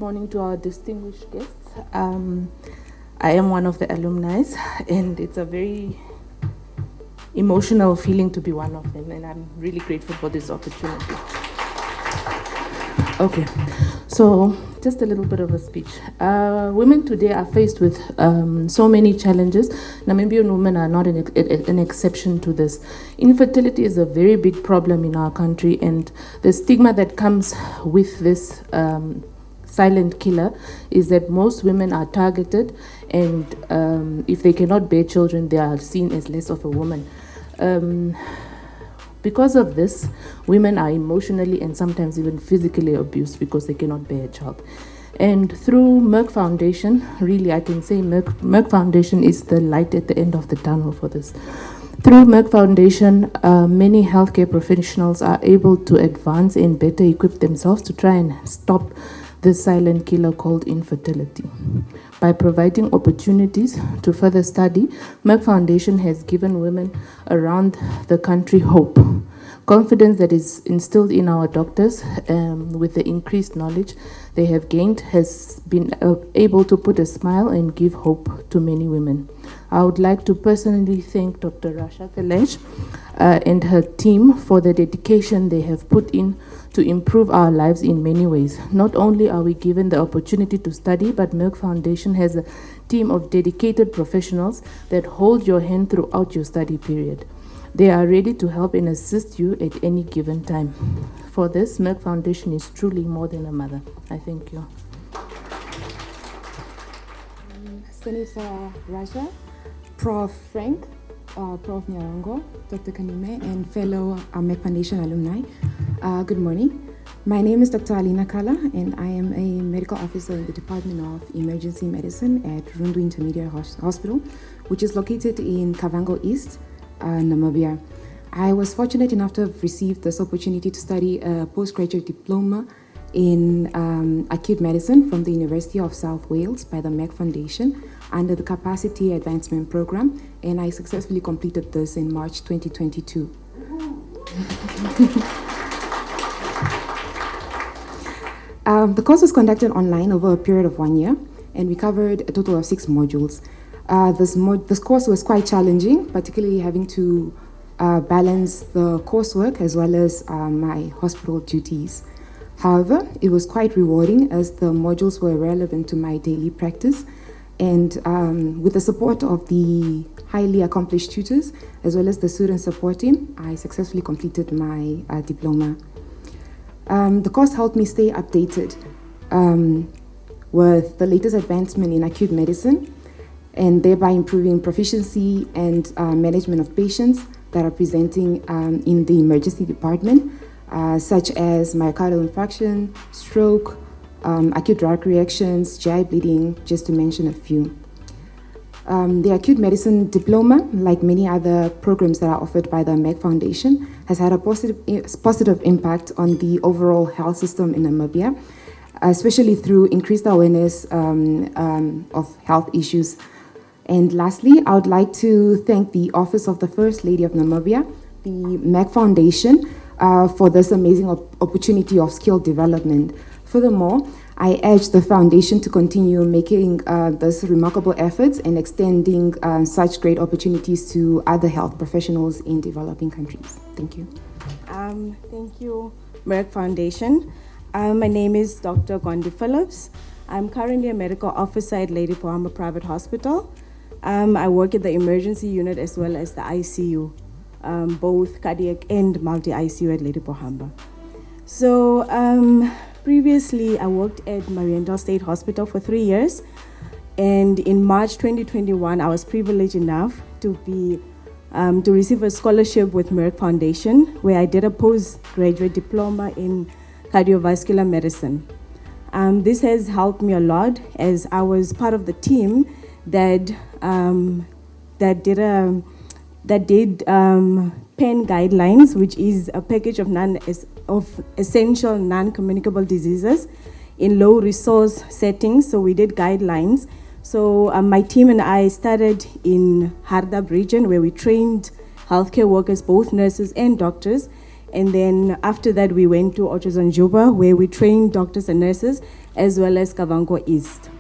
morning to our distinguished guests. I am one of the alumni, and it's a very emotional feeling to be one of them, and I'm really grateful for this opportunity. Okay, so just a little bit of a speech. Women today are faced with so many challenges. Namibian women are not an exception to this. Infertility is a very big problem in our country, and the stigma that comes with this silent killer is that most women are targeted, and if they cannot bear children, they are seen as less of a woman. Because of this, women are emotionally and sometimes even physically abused because they cannot bear a child. And through Merck Foundation, really I can say Merck Foundation is the light at the end of the tunnel for this. Through Merck Foundation, many healthcare professionals are able to advance and better equip themselves to try and stop this silent killer called infertility. By providing opportunities to further study, Merck Foundation has given women around the country hope. Confidence that is instilled in our doctors with the increased knowledge they have gained has been able to put a smile and give hope to many women. I would like to personally thank Dr. Rasha Kelej and her team for the dedication they have put in to improve our lives in many ways. Not only are we given the opportunity to study, but Merck Foundation has a team of dedicated professionals that hold your hand throughout your study period. They are ready to help and assist you at any given time. For this, Merck Foundation is truly more than a mother. I thank you. Senator Rasha, Prof. Frank, Prof. Nyarongo, Dr. Kanime, and fellow Merck Foundation alumni. Good morning. My name is Dr. Alina Kala, and I am a medical officer in the Department of Emergency Medicine at Rundu Intermediate Hospital, which is located in Kavango East, Namibia. I was fortunate enough to have received this opportunity to study a postgraduate diploma in acute medicine from the University of South Wales by the Merck Foundation under the Capacity Advancement Program, and I successfully completed this in March 2022. The course was conducted online over a period of 1 year, and we covered a total of 6 modules. This course was quite challenging, particularly having to balance the coursework as well as my hospital duties. However, it was quite rewarding as the modules were relevant to my daily practice, and with the support of the highly accomplished tutors as well as the student support team, I successfully completed my diploma. The course helped me stay updated with the latest advancement in acute medicine, and thereby improving proficiency and management of patients that are presenting in the emergency department, such as myocardial infarction, stroke, acute drug reactions, GI bleeding, just to mention a few. The Acute Medicine Diploma, like many other programs that are offered by the Merck Foundation, has had a positive impact on the overall health system in Namibia, especially through increased awareness of health issues. And lastly, I would like to thank the Office of the First Lady of Namibia, the Merck Foundation, for this amazing opportunity of skill development. Furthermore, I urge the foundation to continue making these remarkable efforts and extending such great opportunities to other health professionals in developing countries. Thank you. Thank you, Merck Foundation. My name is Dr. Gondi Phillips. I'm currently a medical officer at Lady Pharma Private Hospital. I work at the emergency unit as well as the ICU, both cardiac and multi-ICU at Lady Pharma. So previously, I worked at Mariendal State Hospital for 3 years, and in March 2021, I was privileged enough to receive a scholarship with Merck Foundation, where I did a postgraduate diploma in cardiovascular medicine. This has helped me a lot, as I was part of the team that did PEN guidelines, which is a package of essential non-communicable diseases in low resource settings. So we did guidelines. So my team and I started in Hardap region, where we trained healthcare workers, both nurses and doctors. And then after that, we went to Otjozanjuba, where we trained doctors and nurses. as well as Kavango East.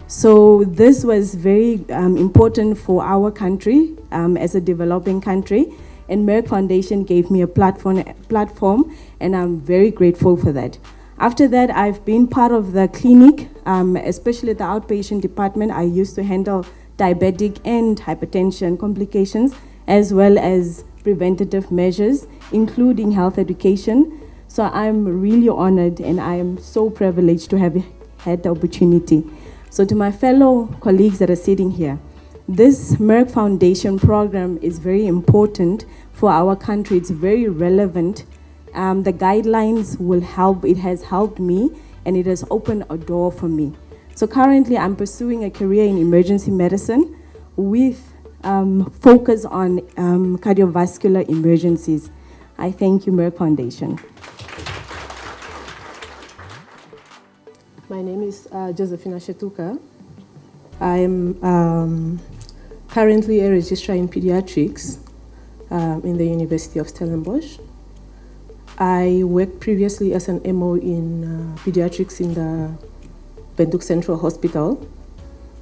So this was very important for our country as a developing country, and Merck Foundation gave me a platform, and I'm very grateful for that. After that, I've been part of the clinic, especially the outpatient department. I used to handle diabetic and hypertension complications, as well as preventative measures, including health education. So I'm really honored, and I am so privileged to have had the opportunity. So to my fellow colleagues that are sitting here, this Merck Foundation program is very important for our country. It's very relevant. The guidelines will help. It has helped me, and it has opened a door for me. So currently, I'm pursuing a career in emergency medicine with focus on cardiovascular emergencies. I thank you, Merck Foundation. My name is Josephina Shetuka. I'm currently a registrar in pediatrics in the University of Stellenbosch. I worked previously as an MO in pediatrics in the Windhoek Central Hospital,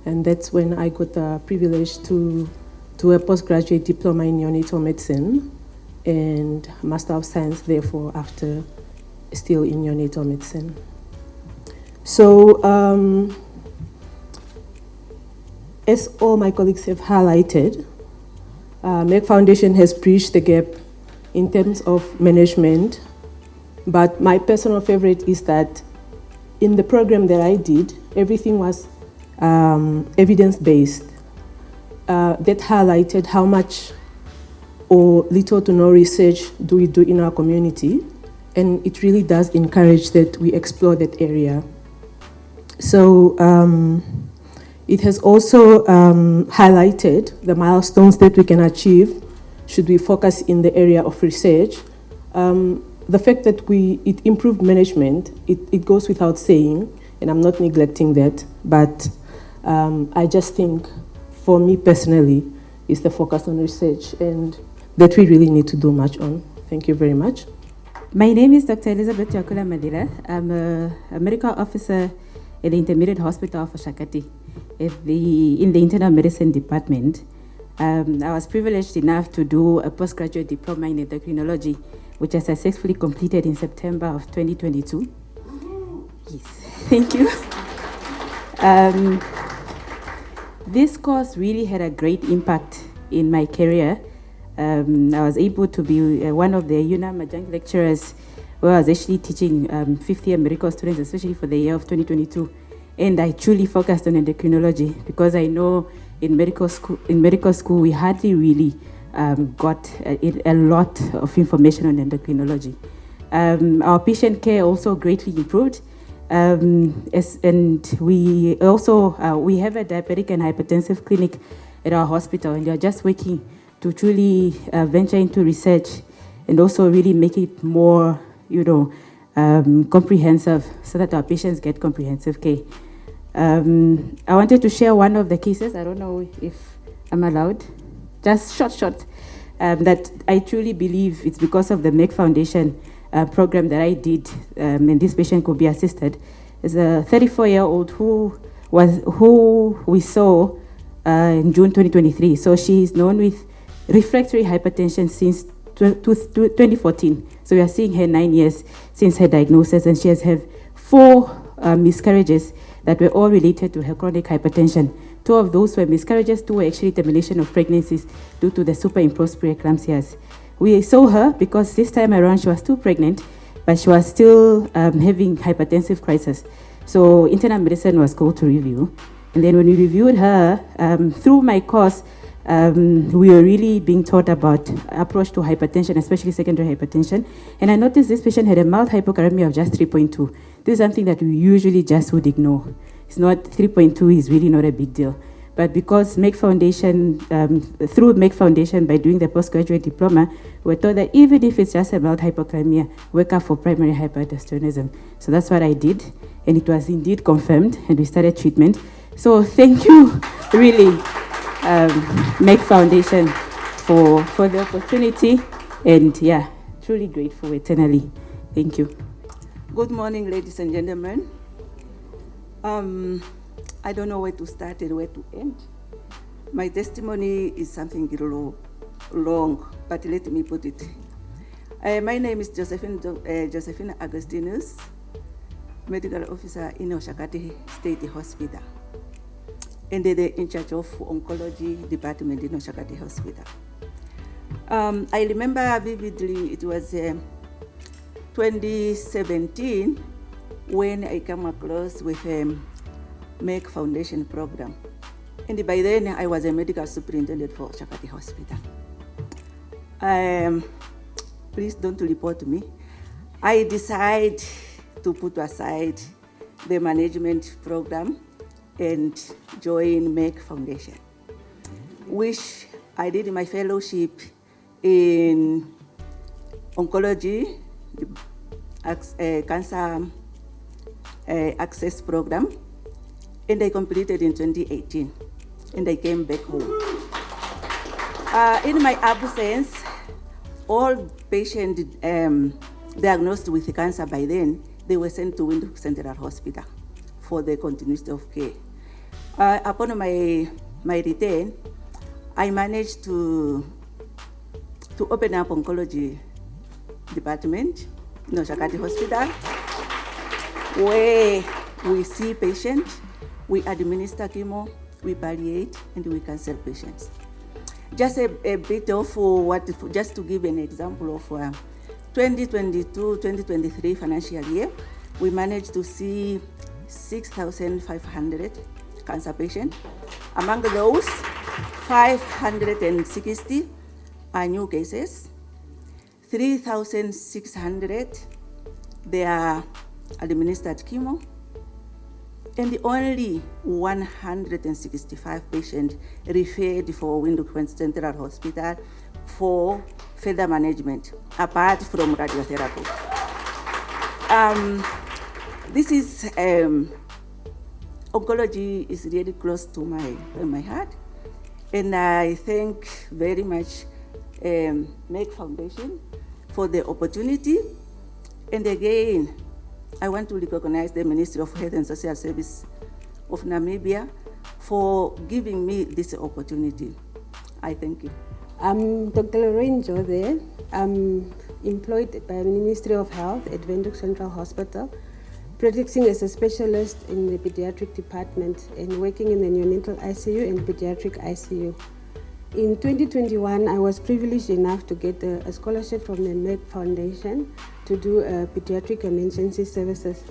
and that's when I got the privilege to do a postgraduate diploma in Neonatal Medicine and Master of Science, therefore, after still in Neonatal Medicine. So, as all my colleagues have highlighted, Merck Foundation has bridged the gap in terms of management, but my personal favorite is that in the program that I did, everything was evidence-based. That highlighted how much or little to no research do we do in our community, and it really does encourage that we explore that area. So it has also highlighted the milestones that we can achieve should we focus in the area of research. The fact that it improved management, it goes without saying, and I'm not neglecting that, but I just think for me personally is the focus on research, and that we really need to do much on. Thank you very much. My name is Dr. Elizabeth Yakula Madira. I'm a medical officer at the Intermediate Hospital of Shakati in the Internal Medicine Department. I was privileged enough to do a postgraduate diploma in endocrinology, which I successfully completed in September of 2022. Yes, thank you. This course really had a great impact in my career. I was able to be one of the UNAM adjunct lecturers where I was actually teaching 50th medical students, especially for the year of 2022. And I truly focused on endocrinology because I know in medical school we hardly really got a lot of information on endocrinology. Our patient care also greatly improved. And we also we have a diabetic and hypertensive clinic at our hospital, and they are just working to truly venture into research and also really make it more, comprehensive so that our patients get comprehensive care. I wanted to share one of the cases. I don't know if I'm allowed. Just short. That I truly believe it's because of the Merck Foundation program that I did, and this patient could be assisted. Is a 34-year-old who we saw in June 2023. So she is known with refractory hypertension since 2014. So we are seeing her 9 years since her diagnosis, and she has had 4 miscarriages that were all related to her chronic hypertension. 2 of those were miscarriages, 2 were actually termination of pregnancies due to the superimposed preeclampsias. We saw her because this time around she was still pregnant, but she was still having hypertensive crisis. So internal medicine was called to review. And then when we reviewed her, through my course, we were really being taught about approach to hypertension, especially secondary hypertension. And I noticed this patient had a mild hypokalemia of just 3.2. This is something that we usually just would ignore. It's not, 3.2 is really not a big deal. But because Merck Foundation, through Merck Foundation, by doing the postgraduate diploma, we're taught that even if it's just about hypokalemia, work up for primary hypertensionism. So that's what I did, and it was indeed confirmed, and we started treatment. So thank you, really, Merck Foundation, for the opportunity, and yeah, truly grateful eternally. Thank you. Good morning, ladies and gentlemen. I don't know where to start and where to end. My testimony is something long, but let me put it. My name is Josephine Agustinus, medical officer in Oshakati State Hospital, and in charge of Oncology department in Oshakati Hospital. I remember vividly, it was 2017 when I came across with Merck Foundation program. And by then I was a medical superintendent for Oshakati Hospital. Please don't report me. I decided to put aside the management program and join Merck Foundation, which I did my fellowship in Oncology, cancer access program, and I completed in 2018, and I came back home. In my absence, all patients diagnosed with cancer by then, they were sent to Windhoek Central Hospital for the continuity of care. Upon my return, I managed to open up Oncology department in Oshakati Hospital, where we see patients, we administer chemo, we palliate, and we counsel patients. Just a bit of just to give an example of 2022-2023 financial year, we managed to see 6,500 cancer patients. Among those, 560 are new cases. 3,600, they are administered chemo, and only 165 patients referred for Windhoek Central Hospital for further management, apart from radiotherapy. This is, oncology is really close to my heart, and I thank very much Merck Foundation for the opportunity. And again, I want to recognize the Ministry of Health and Social Service of Namibia for giving me this opportunity. I thank you. I'm Dr. Lorraine Jode. I'm employed by the Ministry of Health at Windhoek Central Hospital, practicing as a specialist in the pediatric department and working in the neonatal ICU and pediatric ICU. In 2021, I was privileged enough to get a scholarship from the Merck Foundation to do pediatric emergency services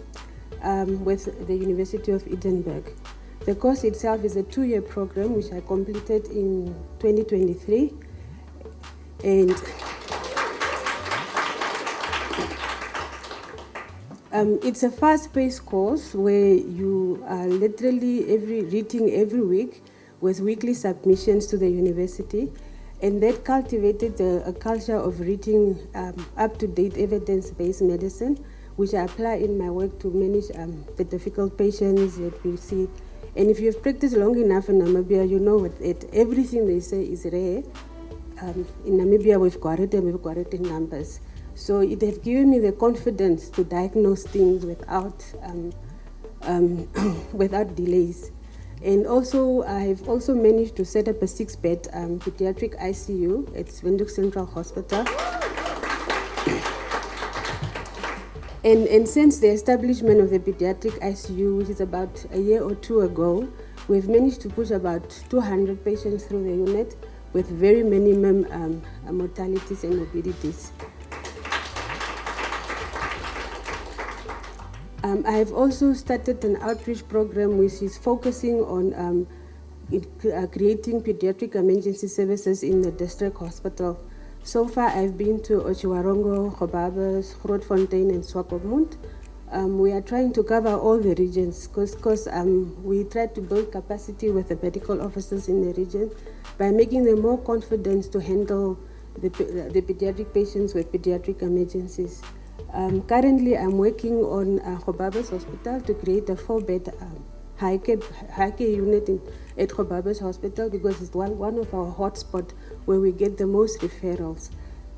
with the University of Edinburgh. The course itself is a 2-year program which I completed in 2023. And it's a fast-paced course where you are literally reading every week with weekly submissions to the university, and that cultivated a culture of reading up-to-date evidence-based medicine, which I apply in my work to manage the difficult patients that we see. And if you've practiced long enough in Namibia, you know that everything they say is rare. In Namibia, we've got it, and we've got it in numbers. So it has given me the confidence to diagnose things without delays. And also, I've also managed to set up a 6-bed pediatric ICU at Windhoek Central Hospital. And since the establishment of the pediatric ICU, which is about a year or 2 ago, we've managed to push about 200 patients through the unit with very minimum mortalities and morbidities. I have also started an outreach program which is focusing on creating pediatric emergency services in the district hospital. So far, I've been to Otjiwarongo, Gobabis, Grootfontein, and Swakopmund. We are trying to cover all the regions because we try to build capacity with the medical officers in the region by making them more confident to handle the pediatric patients with pediatric emergencies. Currently, I'm working on Gobabis Hospital to create a 4-bed high care unit at Gobabis Hospital because it's one of our hotspots where we get the most referrals.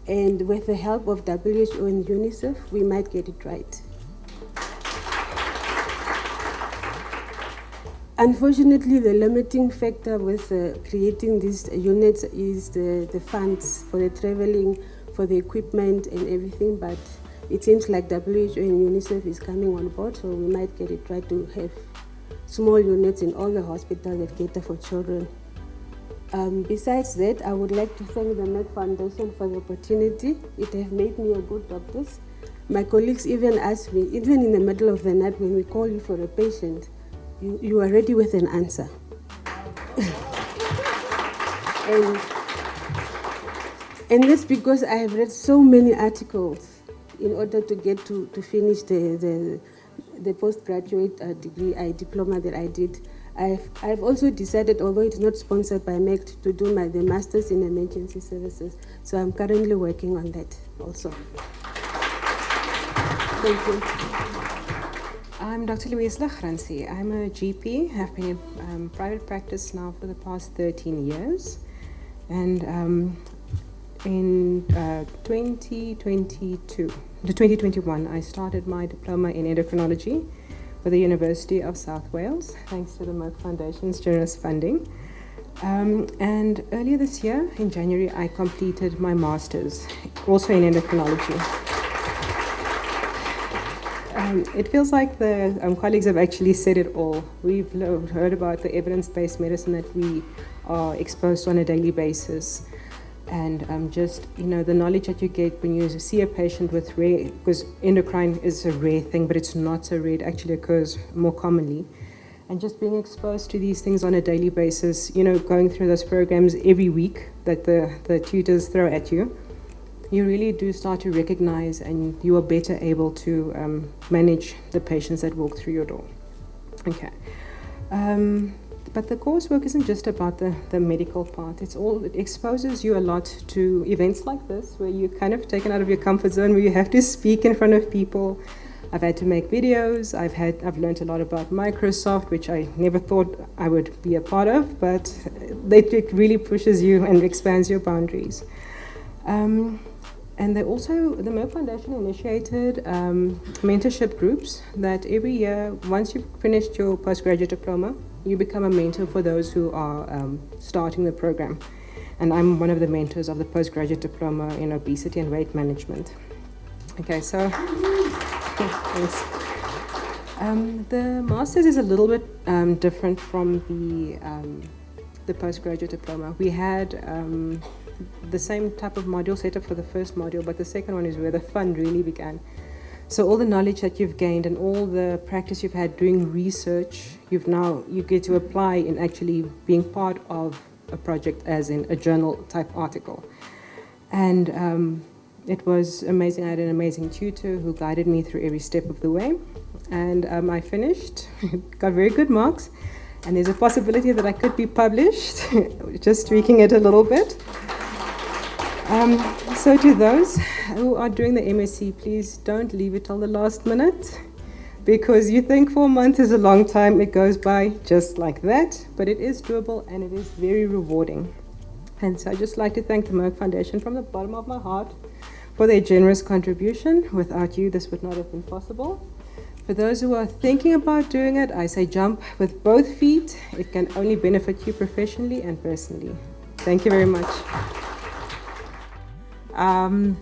And with the help of WHO and UNICEF, we might get it right. Unfortunately, the limiting factor with creating these units is the funds for the traveling, for the equipment and everything, but it seems like WHO and UNICEF is coming on board, so we might get it right to have small units in all the hospitals that cater for children. Besides that, I would like to thank the Merck Foundation for the opportunity. It has made me a good doctor. My colleagues even ask me, even in the middle of the night when we call you for a patient, you are ready with an answer. and that's because I have read so many articles in order to get to finish the postgraduate degree, diploma that I did. I've also decided, although it's not sponsored by Merck, to do the Masters in Emergency Services. So I'm currently working on that also. Thank you. I'm Dr. Louise Lachransi. I'm a GP. I've been in private practice now for the past 13 years. And in 2021, I started my diploma in endocrinology with the University of South Wales, thanks to the Merck Foundation's generous funding. And earlier this year, in January, I completed my master's, also in endocrinology. It feels like the colleagues have actually said it all. We've heard about the evidence-based medicine that we are exposed to on a daily basis. And the knowledge that you get when you see a patient with rare, because endocrine is a rare thing, but it's not so rare, it actually occurs more commonly. And just being exposed to these things on a daily basis, going through those programs every week that the tutors throw at you, you really do start to recognize and you are better able to manage the patients that walk through your door. Okay. But the coursework isn't just about the medical part. It exposes you a lot to events like this, where you're kind of taken out of your comfort zone, where you have to speak in front of people. I've had to make videos. I've learned a lot about Microsoft, which I never thought I would be a part of, but it really pushes you and expands your boundaries. And the Merck Foundation initiated mentorship groups that every year, once you've finished your postgraduate diploma, you become a mentor for those who are starting the program. And I'm one of the mentors of the postgraduate diploma in obesity and weight management. Okay, so thanks. The master's is a little bit different from the postgraduate diploma. We had the same type of module set up for the first module, but the second one is where the fun really began. So all the knowledge that you've gained and all the practice you've had doing research, you get to apply in actually being part of a project, as in a journal type article. And it was amazing. I had an amazing tutor who guided me through every step of the way. And I finished, got very good marks. And there's a possibility that I could be published, just tweaking it a little bit. So to those who are doing the MSc, please don't leave it till the last minute, because you think 4 months is a long time. It goes by just like that, but it is doable and it is very rewarding. And so I'd just like to thank the Merck Foundation from the bottom of my heart for their generous contribution. Without you, this would not have been possible. For those who are thinking about doing it, I say jump with both feet. It can only benefit you professionally and personally. Thank you very much.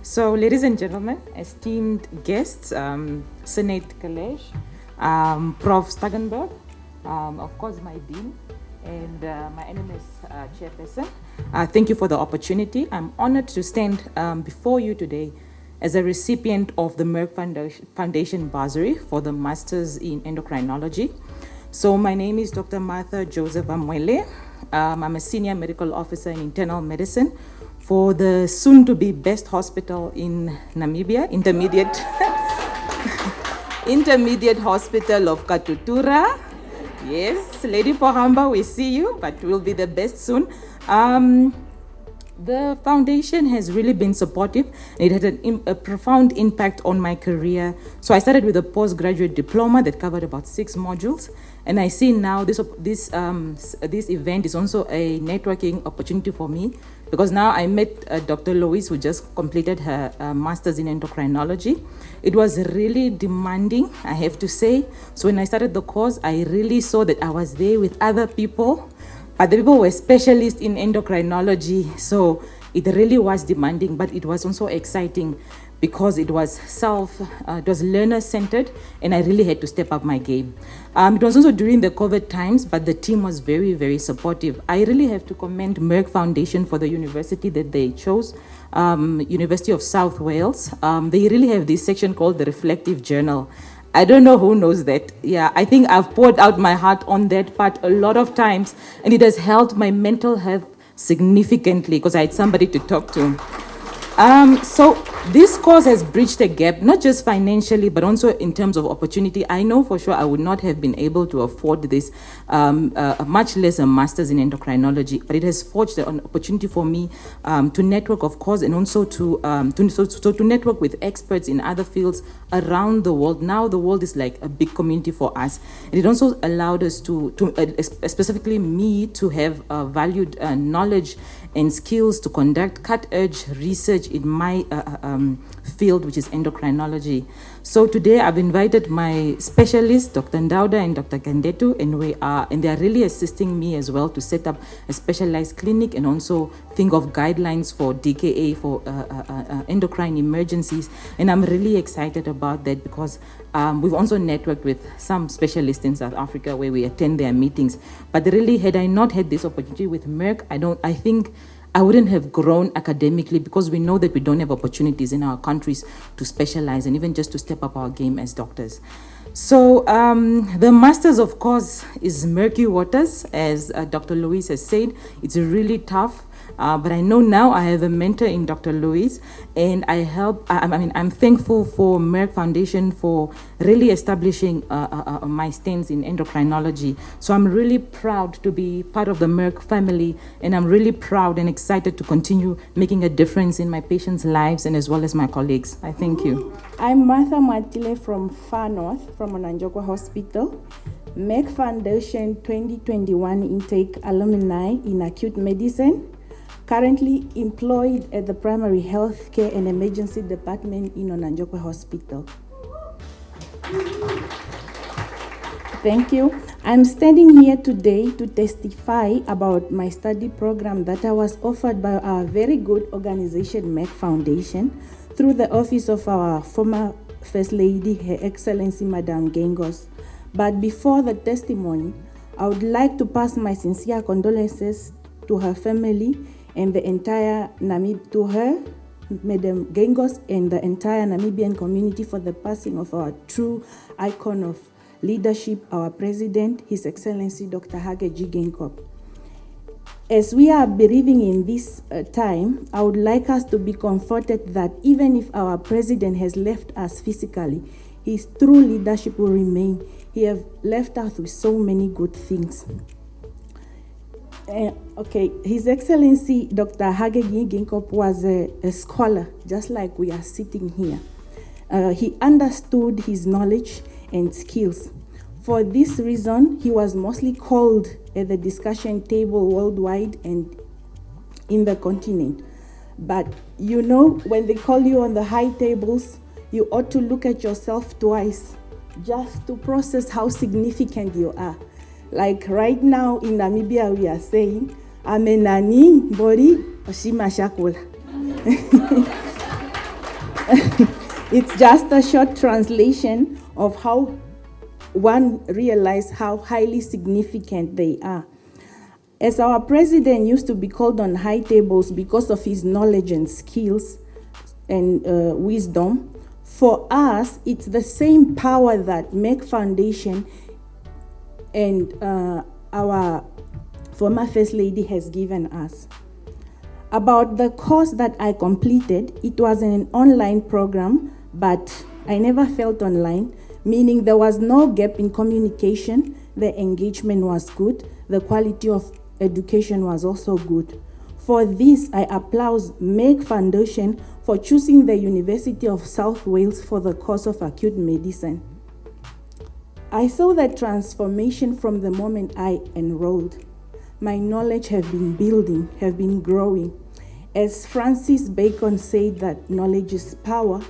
So, ladies and gentlemen, esteemed guests, Senate Kelej, Prof. Stangenberg, of course my Dean, and my NMS Chairperson, thank you for the opportunity. I'm honored to stand before you today as a recipient of the Merck Foundation bursary for the Masters in Endocrinology. So my name is Dr. Martha Joseph Amwele. I'm a Senior Medical Officer in Internal Medicine for the soon-to-be best hospital in Namibia, Intermediate Hospital of Katutura. Yes, Lady Pohamba, we see you, but we'll be the best soon. The foundation has really been supportive. It had a profound impact on my career. So I started with a postgraduate diploma that covered about 6 modules. And I see now this event is also a networking opportunity for me, because now I met Dr. Louise, who just completed her master's in endocrinology. It was really demanding, I have to say. So when I started the course, I really saw that I was there with other people, but the people were specialists in endocrinology. So it really was demanding, but it was also exciting, because it was learner-centered, and I really had to step up my game. It was also during the COVID times, but the team was very, very supportive. I really have to commend Merck Foundation for the university that they chose, University of South Wales. They really have this section called the Reflective Journal. I don't know who knows that. Yeah, I think I've poured out my heart on that part a lot of times, and it has helped my mental health significantly, because I had somebody to talk to. So this course has bridged a gap, not just financially, but also in terms of opportunity. I know for sure I would not have been able to afford this, much less a master's in endocrinology, but it has forged an opportunity for me to network, of course, and also to network with experts in other fields around the world. Now the world is like a big community for us. And it also allowed us specifically me, to have valued knowledge and skills to conduct cutting-edge research in my field, which is endocrinology. So today I've invited my specialists, Dr. Ndauda and Dr. Kandetu, and they are really assisting me as well to set up a specialized clinic, and also think of guidelines for DKA, for endocrine emergencies. And I'm really excited about that, because we've also networked with some specialists in South Africa where we attend their meetings. But really, had I not had this opportunity with Merck, I think I wouldn't have grown academically, because we know that we don't have opportunities in our countries to specialize and even just to step up our game as doctors. So the master's, of course, is murky waters, as Dr. Louise has said. It's really tough. But I know now I have a mentor in Dr. Louise, and I'm thankful for Merck Foundation for really establishing my stance in endocrinology. So I'm really proud to be part of the Merck family, and I'm really proud and excited to continue making a difference in my patients' lives, and as well as my colleagues. I thank you. I'm Martha Matile from Far North, from Onanjokwa Hospital. Merck Foundation 2021 intake alumni in acute medicine. Currently employed at the Primary Health Care and Emergency Department in Onanjokwa Hospital. Thank you. I'm standing here today to testify about my study program that I was offered by our very good organization, Merck Foundation, through the office of our former First Lady, Her Excellency Madame GEINGOS. But before the testimony, I would like to pass my sincere condolences to her family and the entire to her, Madam GEINGOS, and the entire Namibian community for the passing of our true icon of leadership, our President, His Excellency Dr. Hage G. Geingob. As we are bereaving in this time, I would like us to be comforted that even if our President has left us physically, his true leadership will remain. He has left us with so many good things. His Excellency Dr. Hage G. Geingob was a scholar, just like we are sitting here. He understood his knowledge and skills. For this reason, he was mostly called at the discussion table worldwide and in the continent. But you know, when they call you on the high tables, you ought to look at yourself twice just to process how significant you are. Like right now in Namibia, we are saying, Amenani Bori Oshima Shakula. It's just a short translation of how one realizes how highly significant they are. As our president used to be called on high tables because of his knowledge and skills and wisdom, for us, it's the same power that Merck Foundation and our former First Lady has given us. About the course that I completed, it was an online program, but I never felt online, meaning there was no gap in communication, the engagement was good, the quality of education was also good. For this, I applaud Merck Foundation for choosing the University of South Wales for the course of acute medicine. I saw that transformation from the moment I enrolled. My knowledge have been building, have been growing. As Francis Bacon said that knowledge is power,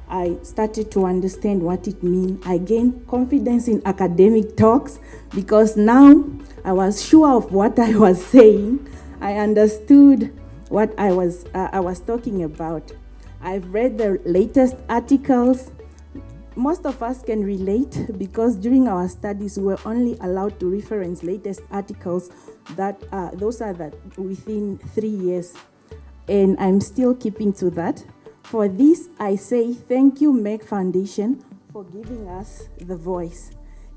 I started to understand what it means. I gained confidence in academic talks because now I was sure of what I was saying. I understood what I was talking about. I've read the latest articles. Most of us can relate because during our studies we were only allowed to reference latest articles that those are that within 3 years, and I'm still keeping to that. For this, I say thank you, Merck Foundation, for giving us the voice.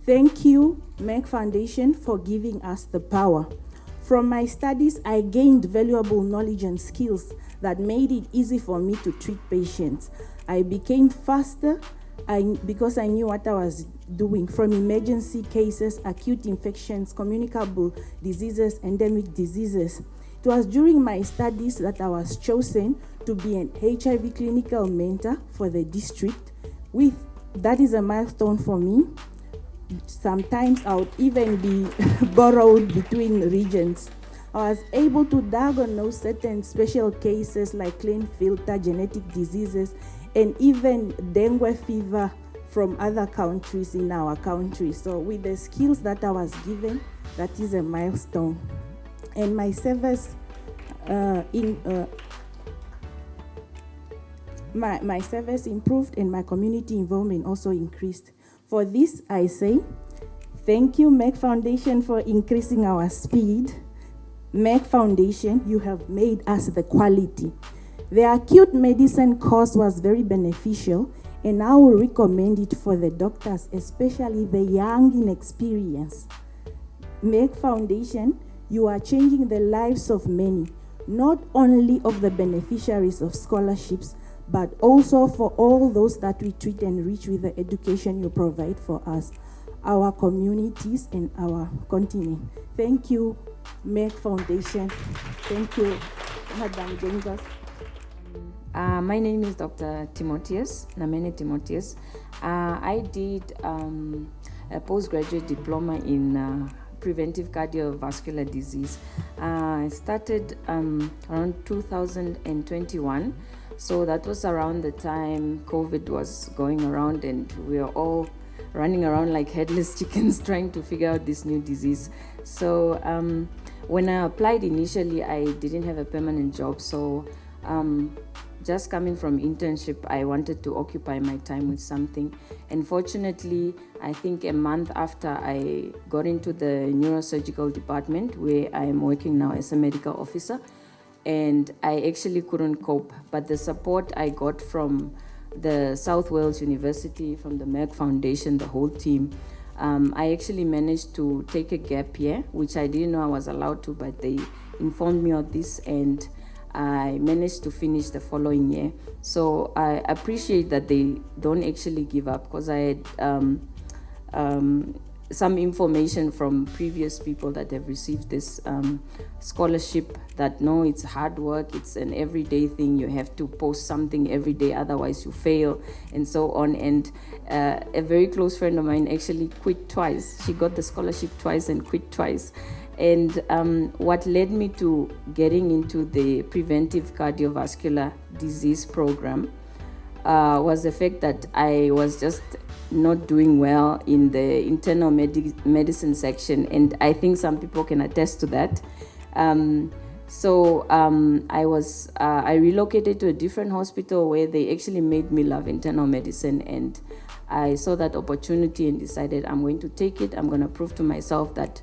Thank you, Merck Foundation, for giving us the power. From my studies, I gained valuable knowledge and skills that made it easy for me to treat patients. I became faster because I knew what I was doing, from emergency cases, acute infections, communicable diseases, endemic diseases. It was during my studies that I was chosen to be an HIV clinical mentor for the district. That is a milestone for me. Sometimes I would even be borrowed between regions. I was able to diagnose certain special cases like Klinefelter, genetic diseases, and even dengue fever from other countries in our country. So with the skills that I was given, that is a milestone. And my service my service improved and my community involvement also increased. For this, I say, thank you, Merck Foundation, for increasing our speed. Merck Foundation, you have made us the quality. The acute medicine course was very beneficial, and I will recommend it for the doctors, especially the young in experience. Merck Foundation, you are changing the lives of many, not only of the beneficiaries of scholarships, but also for all those that we treat and reach with the education you provide for us, our communities, and our continent. Thank you, Merck Foundation. Thank you, Madam GEINGOS. My name is Dr. Timotheus, Namene Timotheus. I did a postgraduate diploma in preventive cardiovascular disease. I started around 2021. So that was around the time COVID was going around and we were all running around like headless chickens trying to figure out this new disease. So when I applied initially, I didn't have a permanent job. So just coming from internship, I wanted to occupy my time with something. And fortunately, I think a month after I got into the neurosurgical department where I am working now as a medical officer, and I actually couldn't cope. But the support I got from the South Wales University, from the Merck Foundation, the whole team, I actually managed to take a gap year, which I didn't know I was allowed to, but they informed me of this, and I managed to finish the following year. So I appreciate that they don't actually give up, because I had some information from previous people that have received this scholarship that no, it's hard work, it's an everyday thing, you have to post something every day, otherwise you fail, and so on. And a very close friend of mine actually quit twice. She got the scholarship twice and quit twice. And what led me to getting into the Preventive Cardiovascular Disease program was the fact that I was just not doing well in the internal medicine section, and I think some people can attest to that. So I relocated to a different hospital where they actually made me love internal medicine, and I saw that opportunity and decided I'm going to take it. I'm going to prove to myself that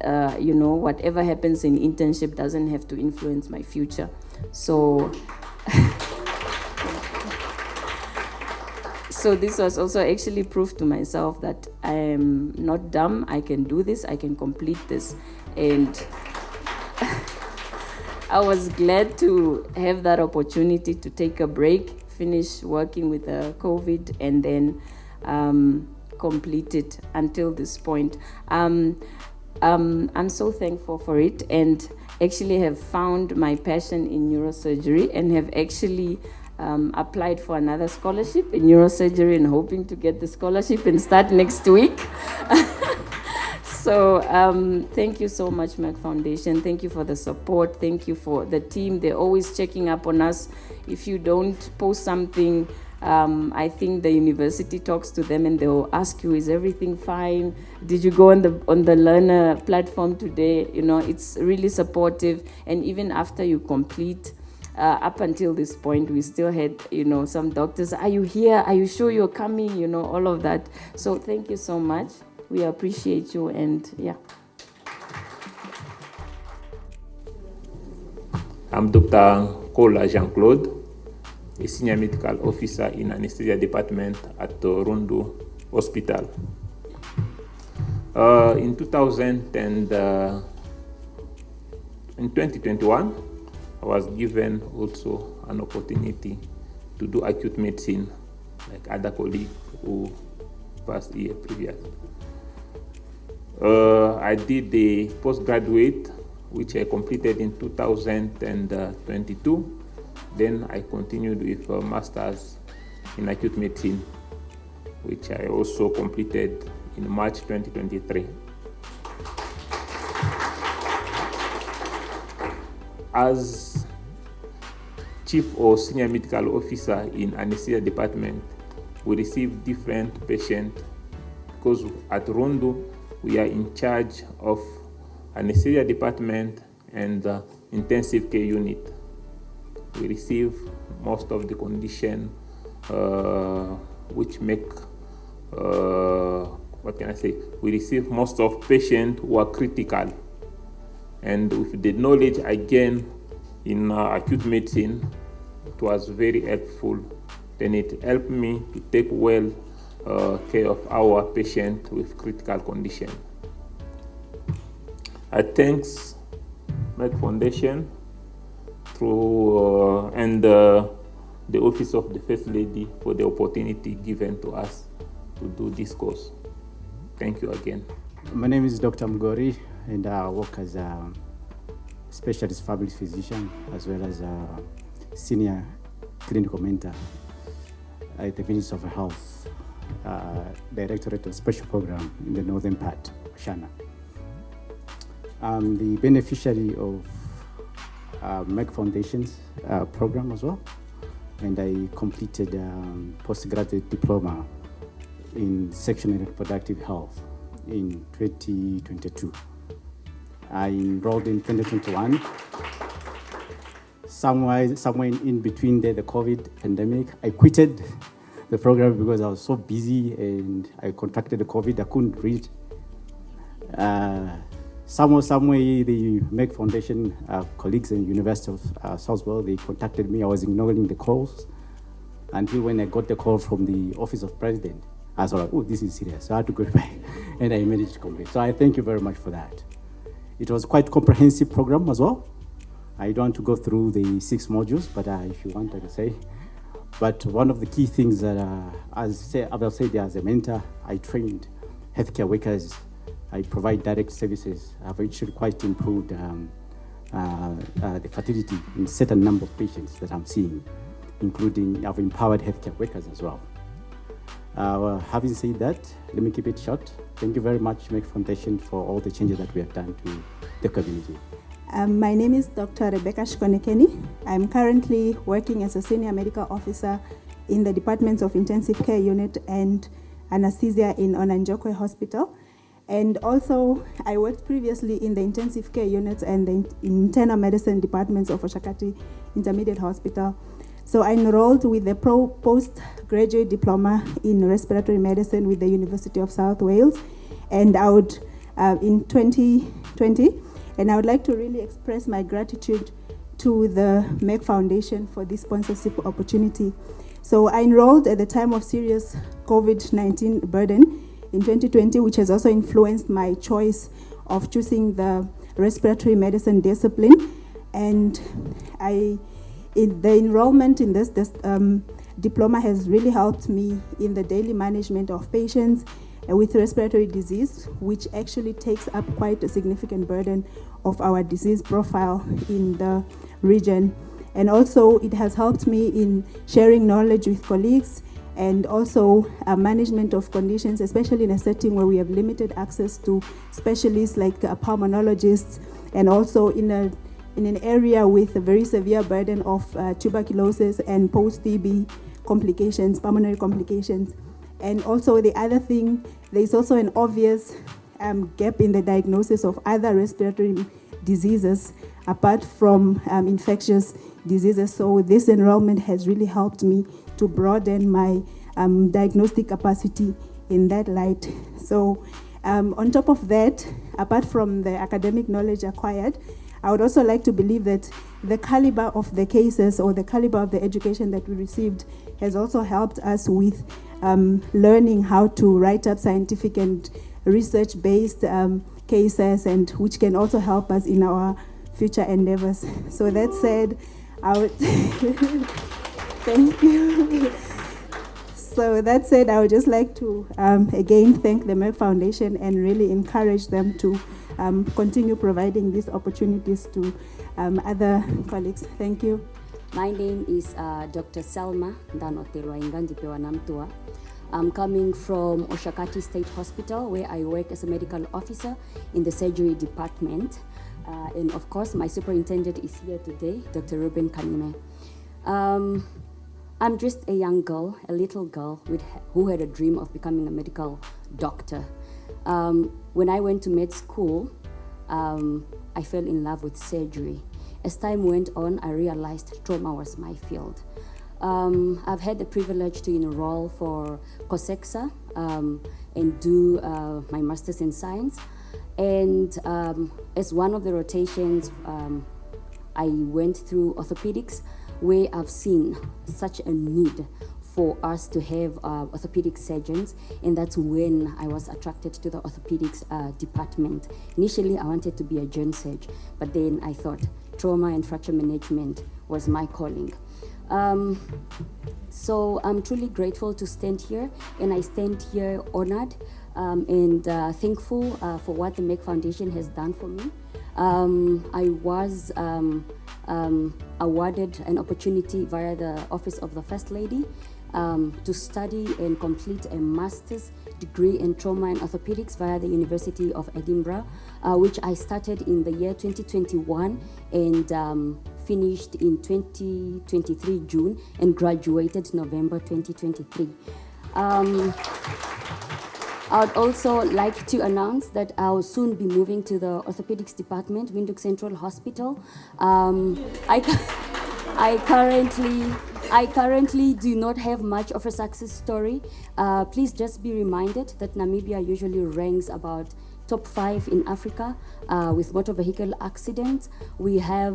whatever happens in internship doesn't have to influence my future. So So this was also actually proof to myself that I am not dumb, I can do this, I can complete this. And I was glad to have that opportunity to take a break, finish working with the COVID, and then complete it until this point. I'm so thankful for it, and actually have found my passion in neurosurgery, and have actually applied for another scholarship in neurosurgery and hoping to get the scholarship and start next week. So thank you so much, Merck Foundation. Thank you for the support. Thank you for the team. They're always checking up on us. If you don't post something, I think the university talks to them and they'll ask you, is everything fine? Did you go on the learner platform today? You know, it's really supportive. And even after you complete, up until this point, we still had, you know, some doctors, are you here? Are you sure you're coming? You know, all of that. So thank you so much. We appreciate you, and yeah. I'm Dr. Kelej Jean-Claude, a senior medical officer in anesthesia department at Rundu Hospital. In 2021, I was given also an opportunity to do acute medicine, like other colleagues who passed year previous. I did the postgraduate, which I completed in 2022. Then I continued with a master's in acute medicine, which I also completed in March 2023. As chief or senior medical officer in anesthesia department, we receive different patients because at Rundu, we are in charge of anesthesia department and intensive care unit. We receive most of the condition which make, what can I say? We receive most of patients who are critical. And with the knowledge I gained in acute medicine, it was very helpful. Then it helped me to take well care of our patient with critical condition. I thank Merck Foundation through and the Office of the First Lady for the opportunity given to us to do this course. Thank you again. My name is Dr. Mgori, and I work as a specialist family physician as well as a senior clinical mentor at the Ministry of Health Directorate of Special Program in the northern part of Shana. I'm the beneficiary of Merck Foundation's program as well, and I completed postgraduate diploma in sexual and reproductive health in 2022. I enrolled in 2021. Somewhere in between there, the COVID pandemic, I quitted the program because I was so busy and I contracted the COVID. I couldn't read. Somewhere, the Merck Foundation colleagues in the University of Southwell, they contacted me. I was ignoring the calls until when I got the call from the Office of President. I was like, oh, this is serious. So I had to go back and I managed to complete. So I thank you very much for that. It was quite a comprehensive program as well. I don't want to go through the 6 modules, but if you want, I can say. But one of the key things that, as I will say there as a mentor, I trained healthcare workers. I provide direct services. I've actually quite improved the fertility in a certain number of patients that I'm seeing, including I've empowered healthcare workers as well. Having said that, let me keep it short. Thank you very much, Merck Foundation, for all the changes that we have done to the community. My name is Dr. Rebecca Shikonekeni. I'm currently working as a senior medical officer in the Departments of Intensive Care Unit and Anesthesia in Onanjokwe Hospital. And also, I worked previously in the intensive care units and the internal medicine departments of Oshakati Intermediate Hospital. So I enrolled with the postgraduate diploma in respiratory medicine with the University of South Wales, and I would in 2020. And I would like to really express my gratitude to the Merck Foundation for this sponsorship opportunity. So I enrolled at the time of serious COVID-19 burden in 2020, which has also influenced my choice of choosing the respiratory medicine discipline. And the enrollment in this diploma has really helped me in the daily management of patients with respiratory disease, which actually takes up quite a significant burden of our disease profile in the region. And also it has helped me in sharing knowledge with colleagues and also management of conditions, especially in a setting where we have limited access to specialists like pulmonologists, and also in an area with a very severe burden of tuberculosis and post-TB complications, pulmonary complications. And also the other thing, there is also an obvious gap in the diagnosis of other respiratory diseases apart from infectious diseases. So this enrollment has really helped me to broaden my diagnostic capacity in that light. So on top of that, apart from the academic knowledge acquired, I would also like to believe that the caliber of the cases or the caliber of the education that we received has also helped us with learning how to write up scientific and research-based cases, and which can also help us in our future endeavors. So that said, I would thank you. So that said, I would just like to again thank the Merck Foundation and really encourage them to continue providing these opportunities to other colleagues. Thank you. My name is Dr. Selma Ndanotelwa Ingandipewa Namtua. I'm coming from Oshakati State Hospital, where I work as a medical officer in the surgery department. And of course, my superintendent is here today, Dr. Ruben Kanime. I'm just a young girl, a little girl who had a dream of becoming a medical doctor. When I went to med school, I fell in love with surgery. As time went on, I realized trauma was my field. I've had the privilege to enroll for COSEXA and do my master's in science. And as one of the rotations, I went through orthopedics, where I've seen such a need for us to have orthopedic surgeons, and that's when I was attracted to the orthopedics department. Initially, I wanted to be a gen surg, but then I thought trauma and fracture management was my calling. So I'm truly grateful to stand here, and I stand here honored and thankful for what the Merck Foundation has done for me. I was awarded an opportunity via the Office of the First Lady to study and complete a master's degree in trauma and orthopedics via the University of Edinburgh, which I started in the year 2021 and finished in 2023 June and graduated November 2023. I would also like to announce that I'll soon be moving to the orthopedics department, Windhoek Central Hospital. I currently do not have much of a success story. Please just be reminded that Namibia usually ranks about top 5 in Africa with motor vehicle accidents. We are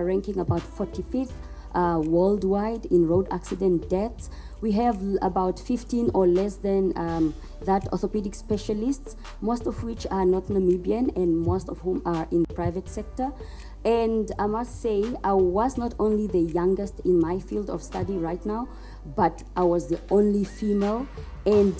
ranking about 45th worldwide in road accident deaths. We have about 15 or less than that orthopedic specialists, most of which are not Namibian and most of whom are in the private sector. And I must say, I was not only the youngest in my field of study right now, but I was the only female. And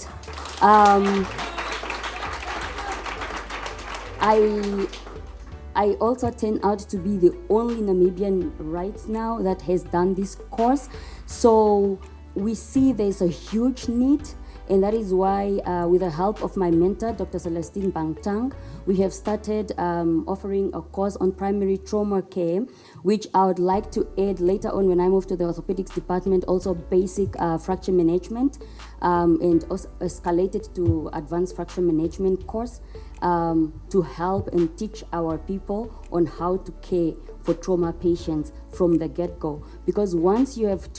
I also turned out to be the only Namibian right now that has done this course. So we see there's a huge need, and that is why with the help of my mentor, Dr. Celestine Bangtang, we have started offering a course on primary trauma care, which I would like to add later on when I move to the orthopedics department, also basic fracture management, and also escalated to advanced fracture management course to help and teach our people on how to care for trauma patients from the get-go. Because once you have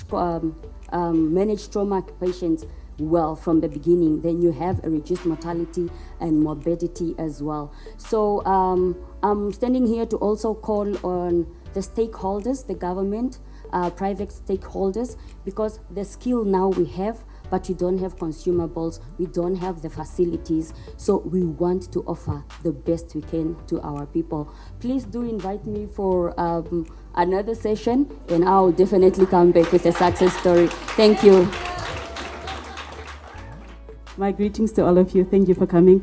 managed trauma patients well from the beginning, then you have a reduced mortality and morbidity as well. So I'm standing here to also call on the stakeholders, the government, private stakeholders, because the skill now we have, but we don't have consumables, we don't have the facilities, so we want to offer the best we can to our people. Please do invite me for another session, and I'll definitely come back with a success story. Thank you. My greetings to all of you. Thank you for coming.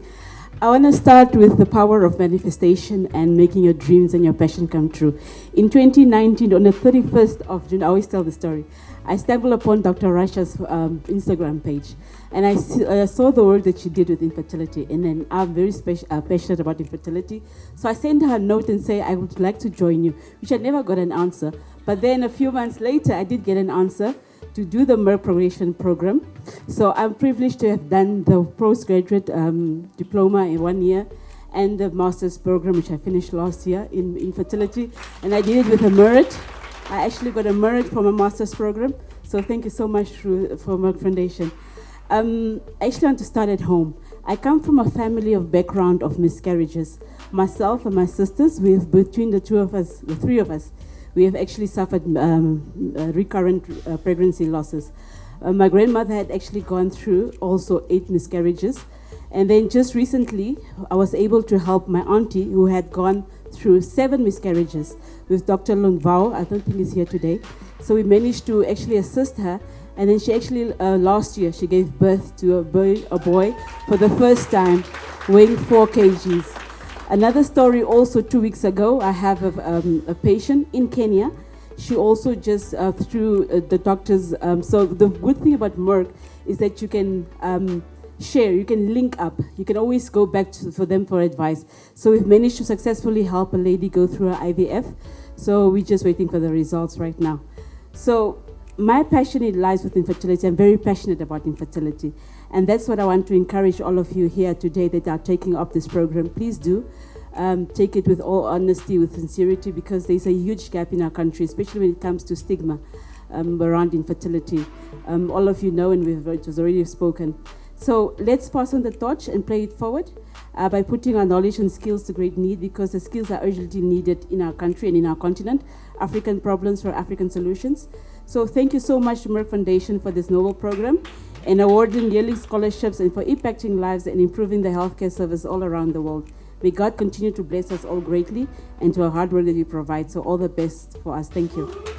I want to start with the power of manifestation and making your dreams and your passion come true. In 2019, on the 31st of June, I always tell the story, I stumbled upon Dr. Rasha's Instagram page, and I saw the work that she did with infertility, and then I'm very passionate about infertility. So I sent her a note and say, I would like to join you, which I never got an answer. But then a few months later, I did get an answer to do the Merck Progression program. So I'm privileged to have done the postgraduate diploma in 1 year and the master's program, which I finished last year in infertility. And I did it with a merit. I actually got a merit from a master's program. So thank you so much for Merck Foundation. I actually want to start at home. I come from a family of background of miscarriages. Myself and my sisters, between the three of us, we have actually suffered recurrent pregnancy losses. My grandmother had actually gone through also 8 miscarriages. And then just recently, I was able to help my auntie who had gone through 7 miscarriages with Dr. Lungvao. I don't think he's here today. So we managed to actually assist her. And then she actually, last year, she gave birth to a boy for the first time, weighing 4 kgs. Another story also 2 weeks ago, I have a patient in Kenya. She also just through the doctors, so the good thing about Merck is that you can share, you can link up, you can always go back for them for advice. So we've managed to successfully help a lady go through her IVF. So we're just waiting for the results right now. So my passion lies with infertility. I'm very passionate about infertility. And that's what I want to encourage all of you here today that are taking up this program. Please do take it with all honesty, with sincerity, because there's a huge gap in our country, especially when it comes to stigma around infertility. All of you know, and it was already spoken. So let's pass on the torch and play it forward by putting our knowledge and skills to great need, because the skills are urgently needed in our country and in our continent. African problems for African solutions. So thank you so much to Merck Foundation for this noble program and awarding yearly scholarships and for impacting lives and improving the healthcare service all around the world. May God continue to bless us all greatly and to our hard work that we provide. So all the best for us. Thank you.